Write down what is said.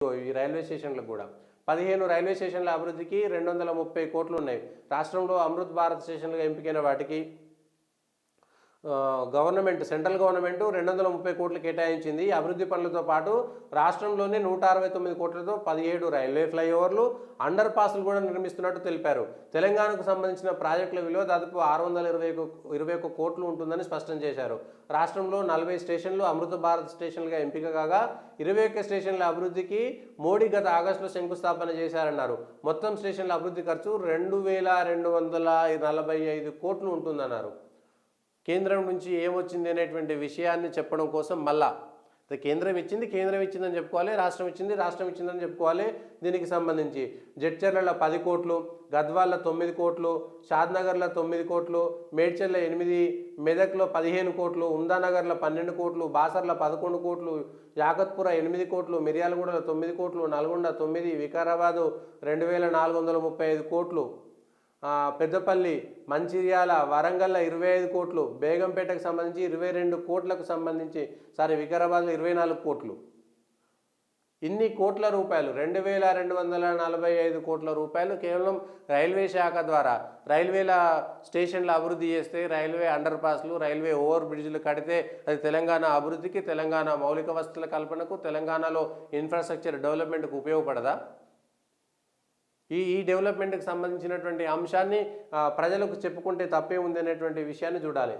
ఈ రైల్వే స్టేషన్లకు కూడా 15 రైల్వే స్టేషన్ల అభివృద్ధికి 230 కోట్లు ఉన్నాయి. రాష్ట్రంలో అమృత్ భారత్ స్టేషన్లుగా ఎంపికైన వాటికి సెంట్రల్ గవర్నమెంట్ 230 కోట్లు కేటాయించింది. ఈ అభివృద్ధి పనులతో పాటు రాష్ట్రంలోనే 169 కోట్లతో 17 రైల్వే ఫ్లైఓవర్లు, అండర్ పాస్లు కూడా నిర్మిస్తున్నట్టు తెలిపారు. తెలంగాణకు సంబంధించిన ప్రాజెక్టుల విలువ దాదాపు 621 కోట్లు ఉంటుందని స్పష్టం చేశారు. రాష్ట్రంలో 40 స్టేషన్లు అమృత భారత్ స్టేషన్లుగా ఎంపిక కాగా 21 స్టేషన్ల అభివృద్ధికి మోడీ గత ఆగస్టులో శంకుస్థాపన చేశారన్నారు. మొత్తం స్టేషన్ల అభివృద్ధి ఖర్చు 2245 కోట్లు ఉంటుందన్నారు. కేంద్రం నుంచి ఏమొచ్చింది అనేటువంటి విషయాన్ని చెప్పడం కోసం మళ్ళా కేంద్రం ఇచ్చిందని చెప్పుకోవాలి, రాష్ట్రం ఇచ్చిందని చెప్పుకోవాలి. దీనికి సంబంధించి జడ్చర్లలో 10 కోట్లు, గద్వాల్లో 9 కోట్లు, షాద్నగర్లో 9 కోట్లు, మేడ్చల్లో 8, మెదక్లో 15 కోట్లు, ఉందానగర్లో 12 కోట్లు, బాసర్లో 11 కోట్లు, యాకత్పుర 8 కోట్లు, మిర్యాలగూడలో 9 కోట్లు, నల్గొండ 9, వికారాబాదు 2435 కోట్లు, పెద్దపల్లి, మంచిర్యాల, వరంగల్లో 25 కోట్లు, బేగంపేటకు సంబంధించి 22 కోట్లకు సంబంధించి వికారాబాద్లో 24 కోట్లు. ఇన్ని కోట్ల రూపాయలు 2245 కోట్ల రూపాయలు కేవలం రైల్వే శాఖ ద్వారా రైల్వేల స్టేషన్ల అభివృద్ధి చేస్తే, రైల్వే అండర్ పాస్లు, రైల్వే ఓవర్ బ్రిడ్జ్లు కడితే అది తెలంగాణ అభివృద్ధికి, తెలంగాణ మౌలిక వసతుల కల్పనకు, తెలంగాణలో ఇన్ఫ్రాస్ట్రక్చర్ డెవలప్మెంట్కు ఉపయోగపడదా? ఈ డెవలప్మెంట్కి సంబంధించినటువంటి అంశాన్ని ప్రజలకు చెప్పుకుంటే తప్పే ఉంది అనేటువంటి విషయాన్ని చూడాలి.